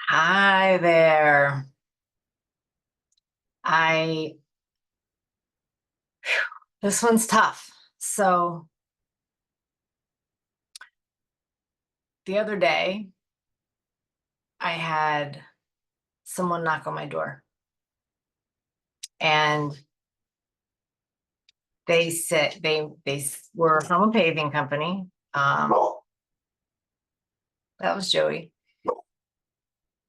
Hi there. I, this one's tough. So the other day, I had someone knock on my door and they said were from a paving company. That was Joey.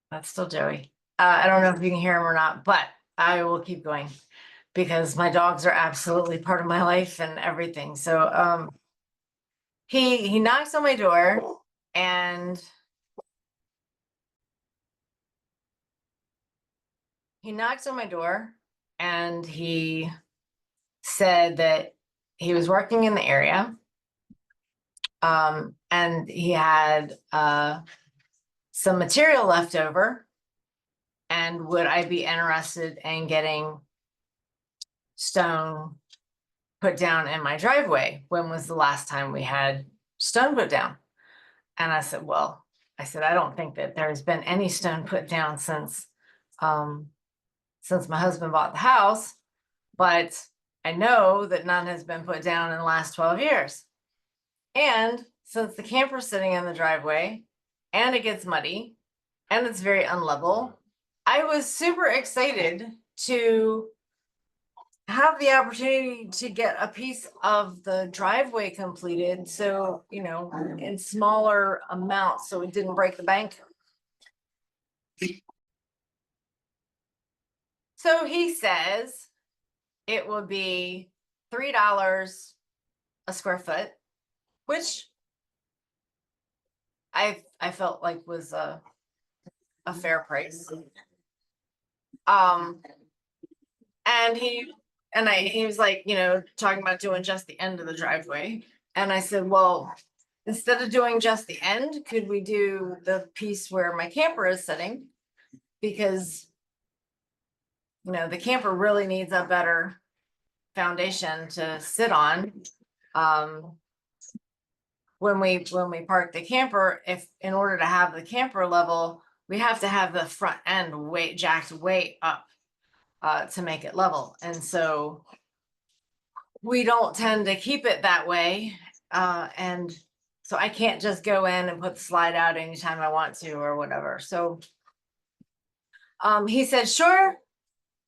That's still Joey. I don't know if you can hear him or not, but I will keep going because my dogs are absolutely part of my life and everything. So he knocks on my door and he knocks on my door and he said that he was working in the area and he had some material left over, and would I be interested in getting stone put down in my driveway? When was the last time we had stone put down? And I said, well, I don't think that there's been any stone put down since my husband bought the house, but I know that none has been put down in the last 12 years. And since the camper's sitting in the driveway and it gets muddy and it's very unlevel, I was super excited to have the opportunity to get a piece of the driveway completed. So, in smaller amounts, so it didn't break the bank. So he says it will be $3 a square foot, which I felt like was a fair price. And he was like, talking about doing just the end of the driveway. And I said, well, instead of doing just the end, could we do the piece where my camper is sitting? Because, the camper really needs a better foundation to sit on. When we park the camper, if in order to have the camper level, we have to have the front end jacked way up to make it level. And so we don't tend to keep it that way. And so I can't just go in and put the slide out anytime I want to or whatever. So he said, sure.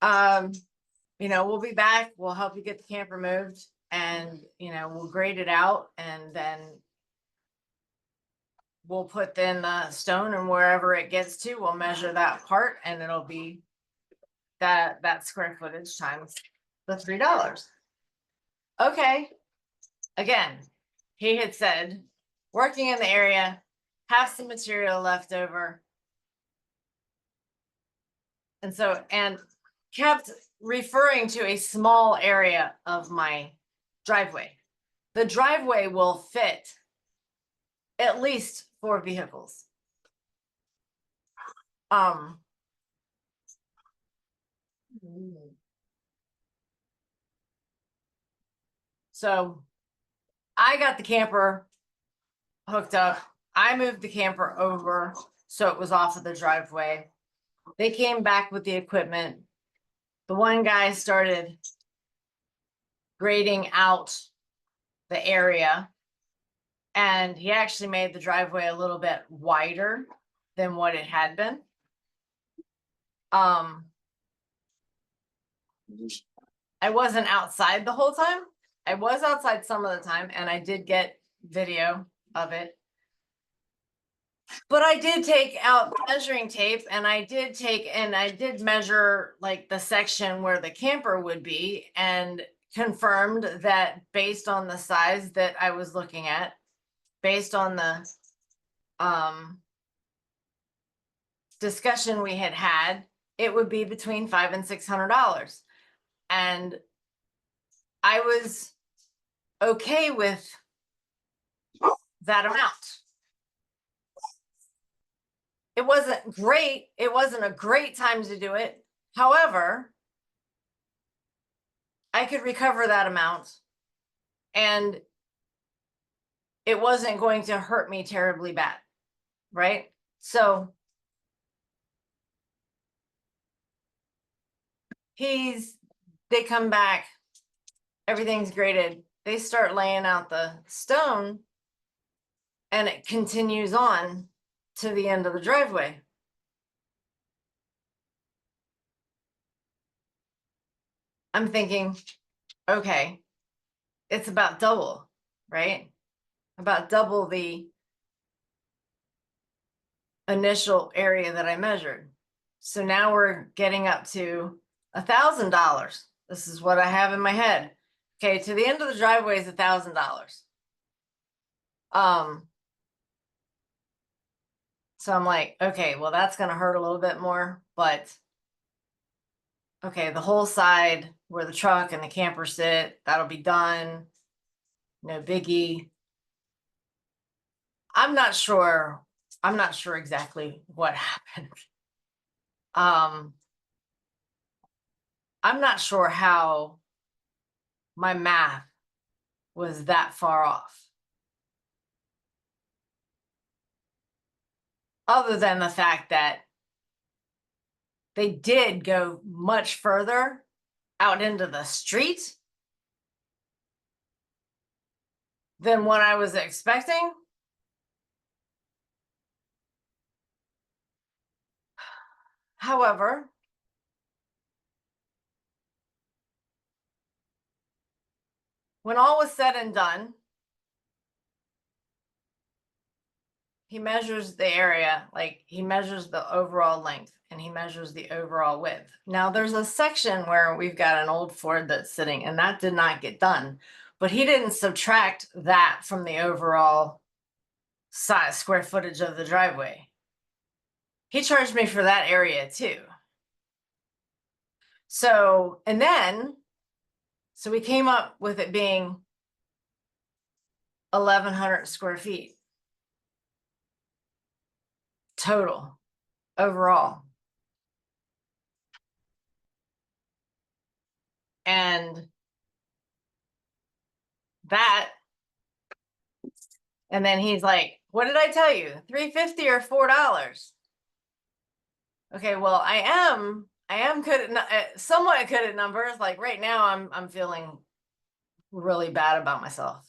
We'll be back. We'll help you get the camper moved, and, we'll grade it out, and then we'll put in the stone, and wherever it gets to, we'll measure that part, and it'll be that square footage times the $3. Okay. Again, he had said, working in the area, have some material left over. And kept referring to a small area of my driveway. The driveway will fit at least 4 vehicles. So I got the camper hooked up. I moved the camper over so it was off of the driveway. They came back with the equipment. The one guy started grading out the area, and he actually made the driveway a little bit wider than what it had been. I wasn't outside the whole time. I was outside some of the time, and I did get video of it. But I did take out measuring tape, and I did measure like the section where the camper would be, and confirmed that based on the size that I was looking at, based on the discussion we had, it would be between $500 and $600. And I was okay with that amount. It wasn't great. It wasn't a great time to do it. However, I could recover that amount, and it wasn't going to hurt me terribly bad, right? So they come back, everything's graded. They start laying out the stone and it continues on to the end of the driveway. I'm thinking, okay, it's about double, right? About double the initial area that I measured. So now we're getting up to $1,000. This is what I have in my head. Okay, to the end of the driveway is $1,000. So I'm like, okay, well, that's gonna hurt a little bit more, but okay, the whole side where the truck and the camper sit, that'll be done. No biggie. I'm not sure exactly what happened. I'm not sure how my math was that far off. Other than the fact that they did go much further out into the street than what I was expecting. However, when all was said and done, he measures the area, like he measures the overall length and he measures the overall width. Now there's a section where we've got an old Ford that's sitting and that did not get done, but he didn't subtract that from the overall size, square footage of the driveway. He charged me for that area too. So, and then, so we came up with it being 1,100 square feet total overall. And that, and then he's like, what did I tell you? $3.50 or $4? Okay, well, I am good at somewhat good at numbers. Like right now I'm feeling really bad about myself,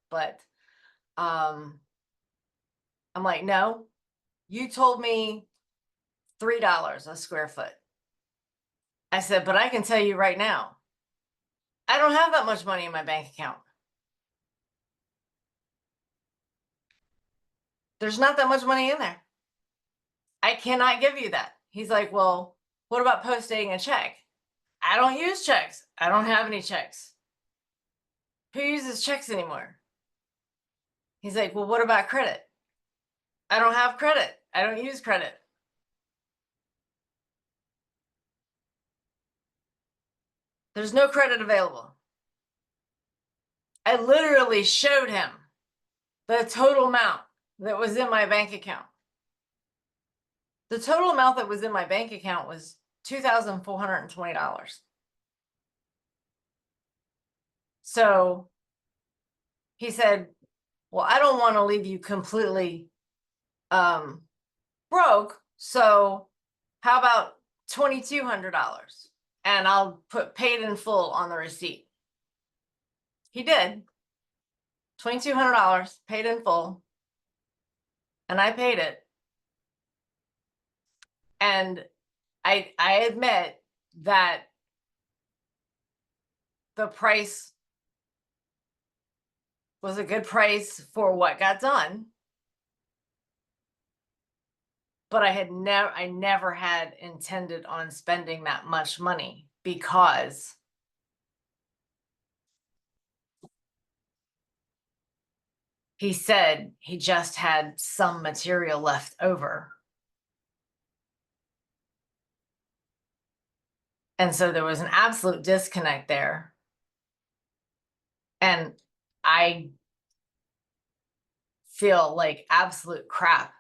but I'm like, no, you told me $3 a square foot. I said, but I can tell you right now, I don't have that much money in my bank account. There's not that much money in there. I cannot give you that. He's like, well, what about posting a check? I don't use checks. I don't have any checks. Who uses checks anymore? He's like, well, what about credit? I don't have credit. I don't use credit. There's no credit available. I literally showed him the total amount that was in my bank account. The total amount that was in my bank account was $2,420. So he said, well, I don't want to leave you completely broke. So how about $2,200? And I'll put paid in full on the receipt. He did. $2,200 paid in full. And I paid it. And I admit that the price was a good price for what got done. But I never had intended on spending that much money because he said he just had some material left over. And so there was an absolute disconnect there. And I feel like absolute crap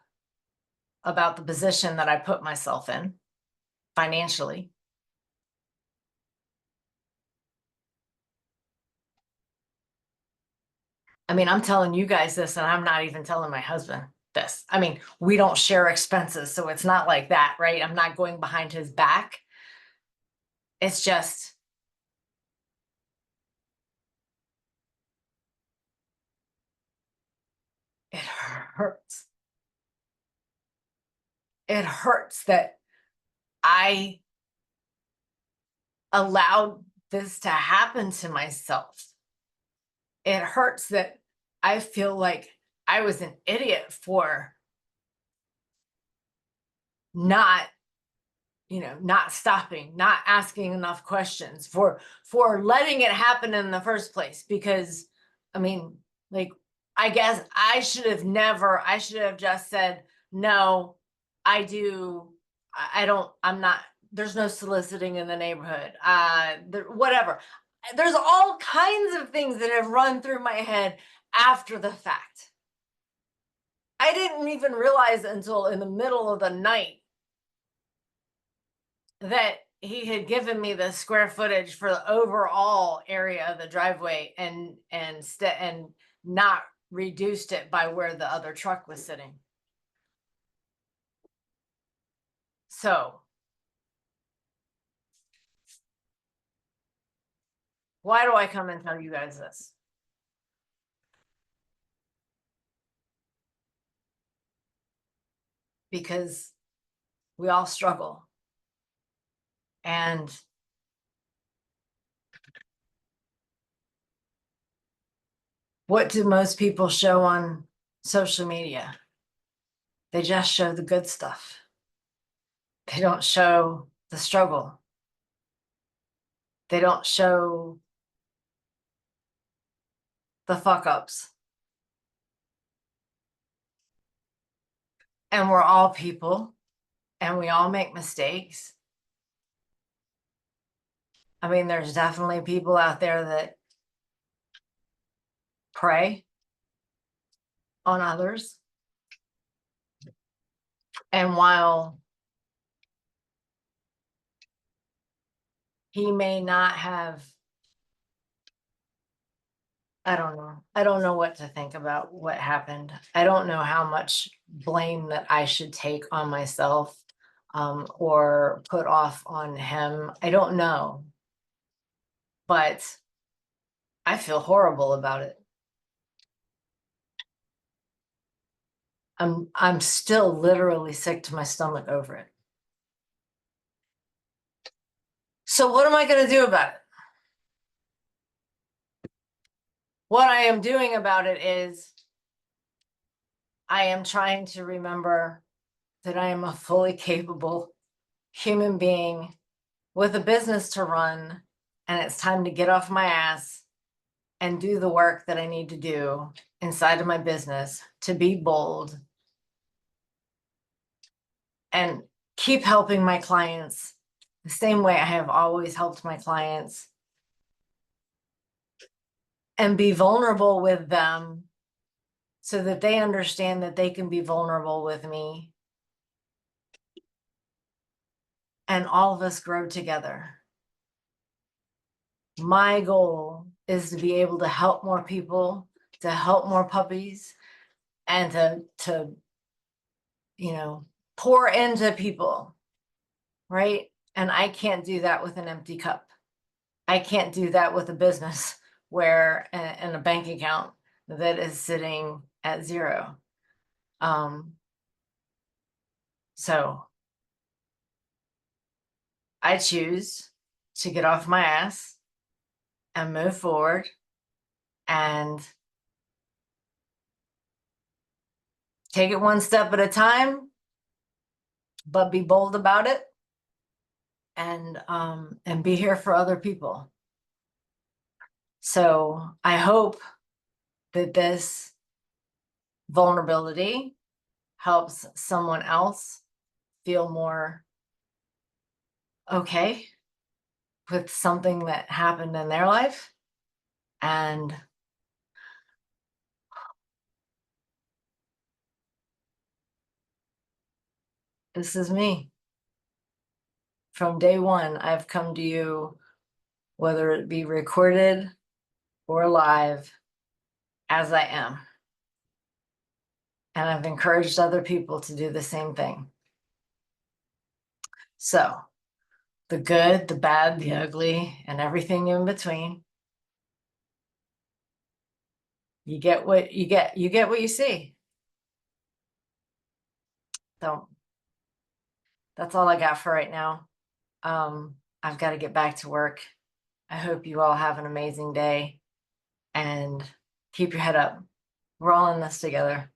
about the position that I put myself in financially. I mean, I'm telling you guys this, and I'm not even telling my husband this. I mean, we don't share expenses, so it's not like that, right? I'm not going behind his back. It's just, it hurts. It hurts that I allowed this to happen to myself. It hurts that I feel like I was an idiot for not, not stopping, not asking enough questions, for letting it happen in the first place. Because I mean, like, I guess I should have just said, no, I'm not, there's no soliciting in the neighborhood. Whatever. There's all kinds of things that have run through my head after the fact. I didn't even realize until in the middle of the night that he had given me the square footage for the overall area of the driveway and not reduced it by where the other truck was sitting. So why do I come and tell you guys this? Because we all struggle. And what do most people show on social media? They just show the good stuff. They don't show the struggle. They don't show the fuck ups. And we're all people and we all make mistakes. I mean, there's definitely people out there that prey on others. And while he may not have, I don't know. I don't know what to think about what happened. I don't know how much blame that I should take on myself, or put off on him. I don't know. But I feel horrible about it. I'm still literally sick to my stomach over it. So what am I going to do about it? What I am doing about it is I am trying to remember that I am a fully capable human being with a business to run, and it's time to get off my ass and do the work that I need to do inside of my business to be bold and keep helping my clients the same way I have always helped my clients, and be vulnerable with them so that they understand that they can be vulnerable with me, and all of us grow together. My goal is to be able to help more people, to help more puppies, and to pour into people, right? And I can't do that with an empty cup. I can't do that with a business where and a bank account that is sitting at zero. So I choose to get off my ass and move forward and take it one step at a time, but be bold about it, and be here for other people. So I hope that this vulnerability helps someone else feel more okay with something that happened in their life. And this is me. From day one, I've come to you, whether it be recorded or live, as I am. And I've encouraged other people to do the same thing. So the good, the bad, the ugly, and everything in between. You get what you get, you get what you see. So that's all I got for right now. I've got to get back to work. I hope you all have an amazing day and keep your head up. We're all in this together.